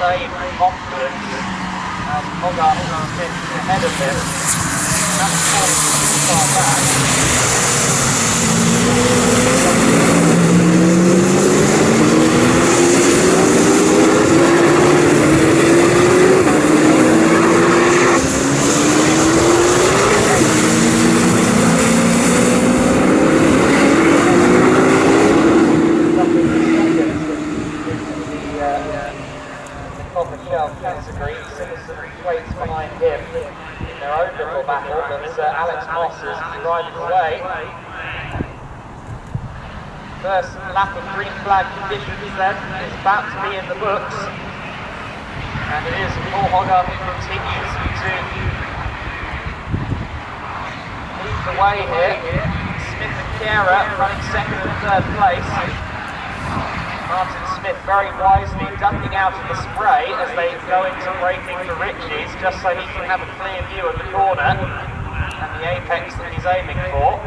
same confidence as Hogarth and Smith ahead of him. That's falling too far back. Category, Simpson waits behind him in their own little battle, but Alex Moss is driving away. First lap of green flag conditions then is about to be in the books, and it is Paul Hogarth who continues to lead the way here. Smith and Chiara running second and third place. Martin Smith very wisely ducking out of the spray as they go into braking for Ritchie's, just so he can have a clear view of the corner and the apex that he's aiming for.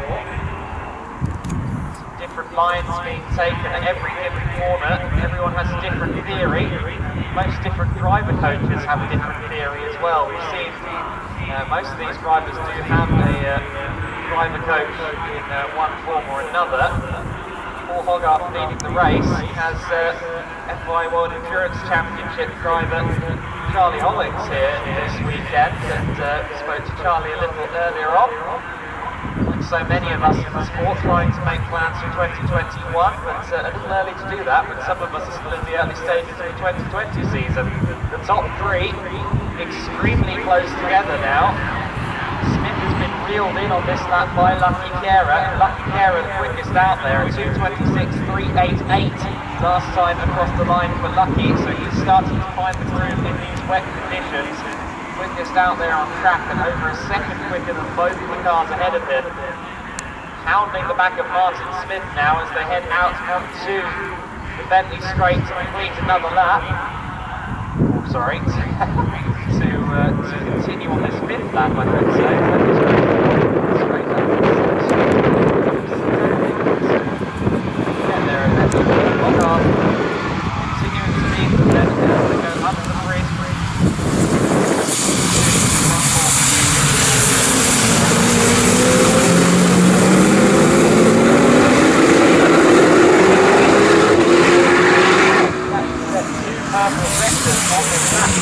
Some different lines being taken at every given corner. Everyone has a different theory. Most different driver coaches have a different theory as well. We've seen most of these drivers do have a driver coach in one form or another. Paul Hogarth leading the race. He has FI World Endurance Championship driver Charlie Hollings here this weekend, and we spoke to Charlie a little earlier on. Like so many of us in the sport, trying to make plans for 2021, but a little early to do that, but some of us are still in the early stages of the 2020 season. The top three extremely close together now. Smith has been reeled in on this lap by Lucky Chiara, and Lucky Chiara the quickest out there at 2:26.388 last time across the line for Lucky, so he's starting to find the groove in these wet conditions. Quickest out there on track and over a second quicker than both of the cars ahead of him. Hounding the back of Martin Smith now as they head out onto the Bentley Straight to complete another lap. Oh, sorry. to continue on this fifth lap, I should say. Straight up. Get there eventually. Hogarth continuing to lead the left as they go up the bridge. Purple vectors on the track.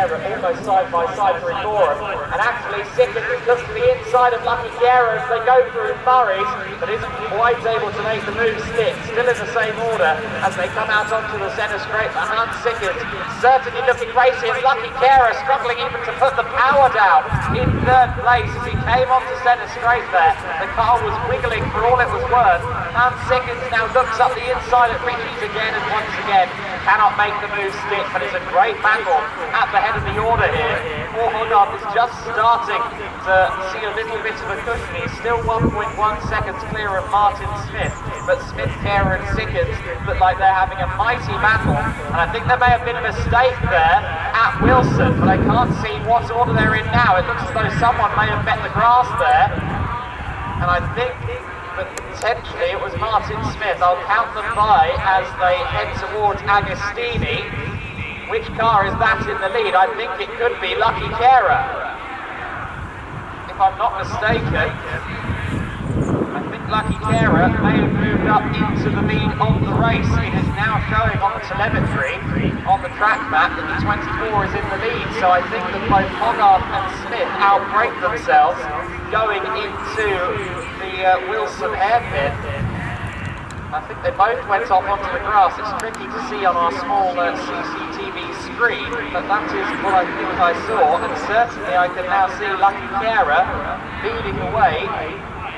Almost side by side for Endurance, and actually Sickert looks to the inside of Lucky Chiara as they go through Murray's, but isn't quite able to make the move stick. Still in the same order as they come out onto the centre straight. But Hans Sickert certainly looking racy, and Lucky Chiara struggling even to put the power down in third place as he came onto centre straight there. The car was wiggling for all it was worth. Hans Sickert now looks up the inside at Ritchie's again, and once again cannot make the move stick, but it's a great battle at the head of the order here. Paul Hogarth is just starting to see a little bit of a cushion. He's still 1.1 seconds clear of Martin Smith, but Smith, Chiara and Sickert look like they're having a mighty battle, and I think there may have been a mistake there at Wilson, but I can't see what order they're in now. It looks as though someone may have bet the grass there, and I think that potentially it was Martin Smith. I'll count them by as they head towards Agostini. Which car is that in the lead? I think it could be Lucky Chiara. If I'm not mistaken, I think Lucky Chiara may have moved up into the lead of the race. It is now showing on the telemetry on the track map that the 24 is in the lead. So I think that both Hogarth and Smith outbreak themselves going into the Wilson hairpin. I think they both went off onto the grass. It's tricky to see on our small CCTV screen, but that is what I think I saw, and certainly I can now see Lucky Chiara leading away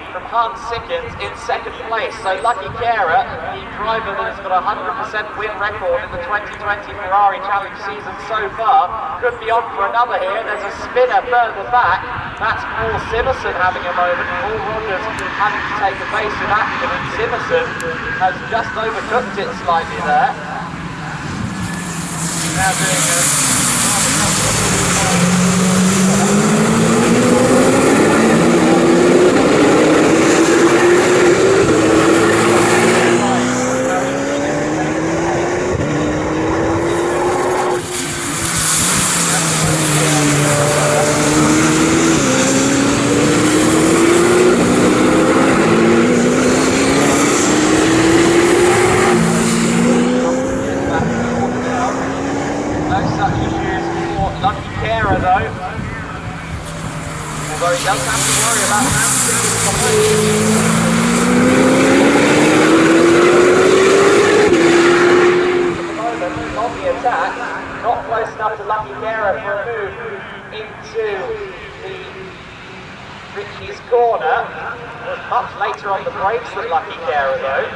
from Hans Sickert in second place. So Lucky Chiara, the driver that has got a 100% win record in the 2020 Ferrari Challenge season so far, could be on for another here. There's a spinner further back. That's Paul Simerson having a moment. Paul Rogers having to take evasive action, and Simerson has just overcooked it slightly there. now doing although he does have to worry about on the attack, not close enough to Lucky Guerra for a move into the Richie's corner. Was much later on the brakes than Lucky Guerra though.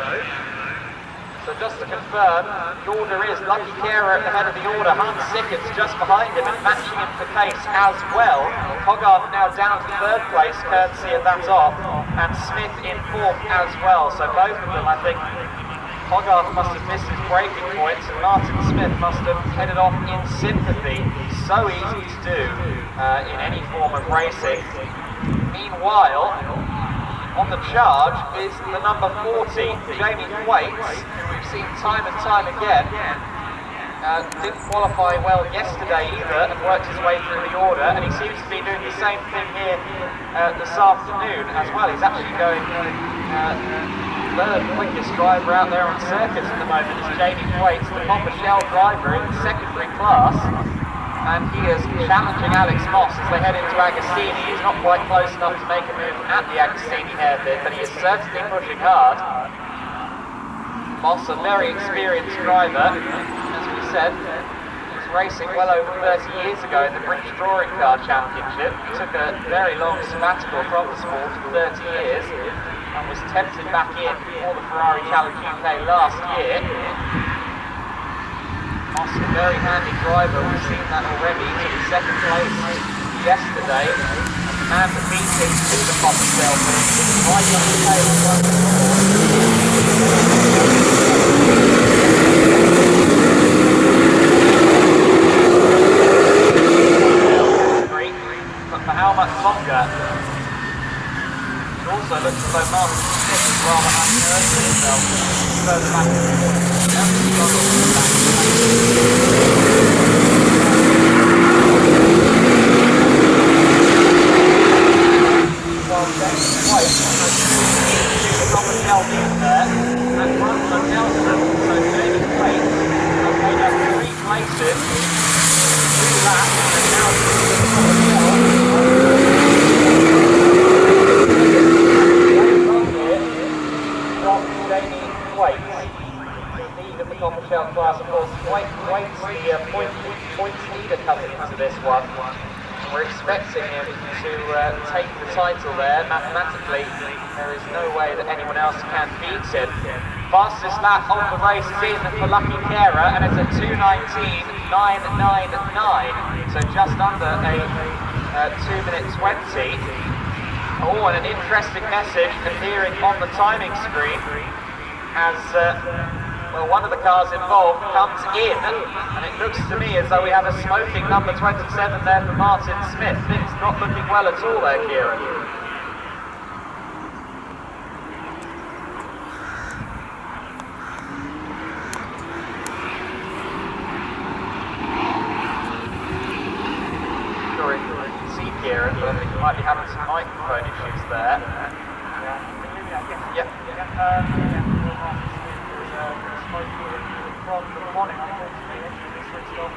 So just to confirm, the order is Lucky Guerra at the head of the order, Hans Sickert's just behind him and matching him for pace as well. Hogarth now down to third place, courtesy of that off, and Smith in fourth as well. So both of them, I think, Hogarth must have missed his braking points and Martin Smith must have headed off in sympathy. So easy to do in any form of racing. Meanwhile, on the charge is the number 40, Jamie Thwaites, who we've seen time and time again. Didn't qualify well yesterday either and worked his way through the order, and he seems to be doing the same thing here this afternoon as well. He's actually going third quickest driver out there on circuit at the moment is Jamie Thwaites, the Papa Shell driver in the secondary class. And he is challenging Alex Moss as they head into Agostini. He's not quite close enough to make a move at the Agostini hairpin, but he is certainly pushing hard. Moss, a very experienced driver, as we said, was racing well over 30 years ago in the British Touring Car Championship. He took a very long sabbatical from the sport for 30 years and was tempted back in for the Ferrari Challenge UK last year. Moss, a very handy driver, we've seen that already, took second place yesterday, and the man that beat him to the Papa Shell finish, right on the tail of one but for how much longer? It also looks as though Martin Smith is rather unnerved himself further back in the morning. Well, James White has the Papa Shell in there, and Russell Nelson, so James White has made up 3 places, 2 laps, and now the Papa Shell. Jamie Thwaites, the lead of the Papa Shell class, of course. Thwaites the points leader coming into this one. We're expecting him to take the title there. Mathematically, there is no way that anyone else can beat him. Fastest lap of the race is in for Lucky Guerra, and it's a 2:19.999, so just under a 2:20. Oh, and an interesting message appearing on the timing screen as well, one of the cars involved comes in, and it looks to me as though we have a smoking number 27 there for Martin Smith. Things not looking well at all there, Kieran. Sure, you can see Kieran, but I think you might be having some microphone issues there. Yeah. From the morning, unfortunately, we switched off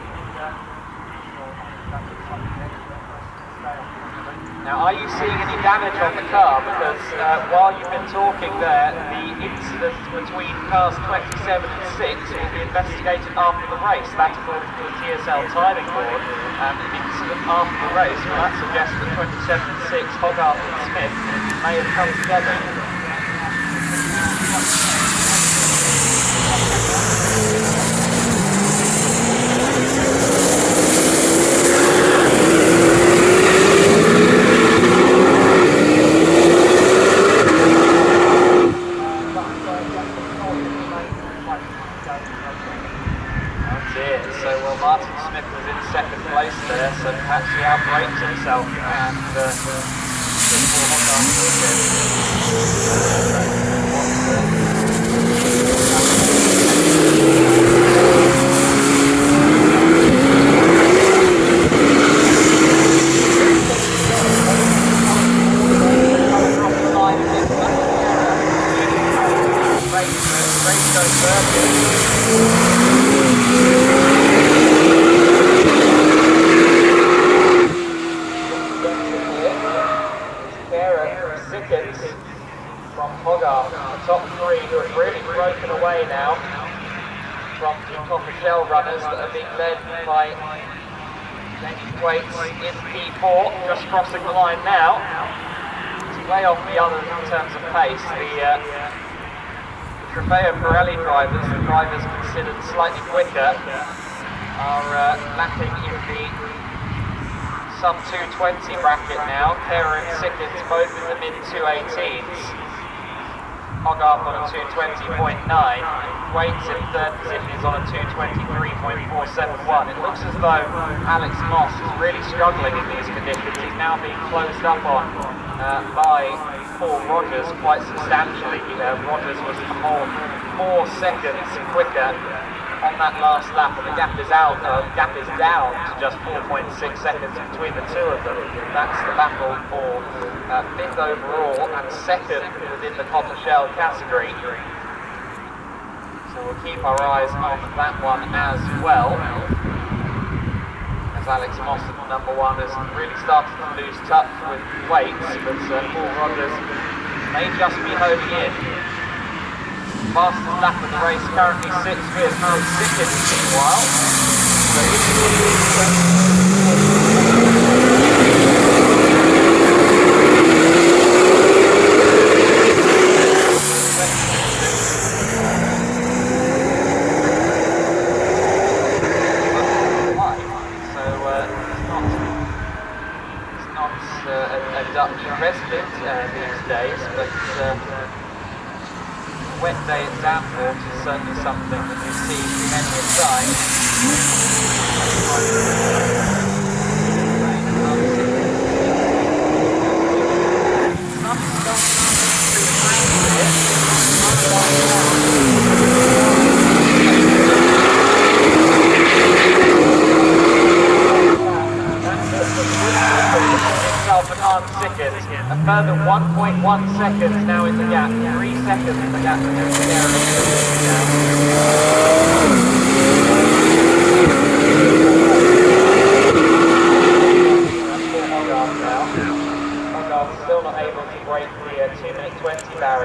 Now, are you seeing any damage on the car? Because while you've been talking there, the incident between cars 27 and 6 will be investigated after the race. That's according to the TSL timing board. An incident after the race, well, that suggests that 27 and 6, Hogarth and Smith, may have come together. So, well, Martin Smith was in second place there, so perhaps he outbraked himself and from Hogarth, the top three who have really broken away now from the copper shell runners that are being led by Jamie Thwaites in P4, just crossing the line now. It's way off the others in terms of pace. The Trofeo Pirelli drivers, the drivers considered slightly quicker, are lapping in the sub 220 bracket now. Kehrer and Sickens both in the mid 218s. Hogarth on a 220.9, Thwaites in third position is on a 223.471. It looks as though Alex Moss is really struggling in these conditions. He's now being closed up on by Paul Rogers quite substantially. Rogers was 4 seconds quicker on that last lap, and the gap is down to just 4.6 seconds between the two of them. That's the battle for 5th overall and 2nd within the copper shell category. So we'll keep our eyes on that one as well, as Alex Moss at number 1 has really started to lose touch with Thwaites, but Paul Rogers may just be homing in. Fastest lap of the race currently sits with Sickens meanwhile. It's not a Dutch resident these days, but wet day at Zandvoort is certainly something that we see many a time. A further 1.1 seconds now in the gap, 3 seconds in the gap between Hogarth now. Hogarth still not able to break the 2:20 barrier.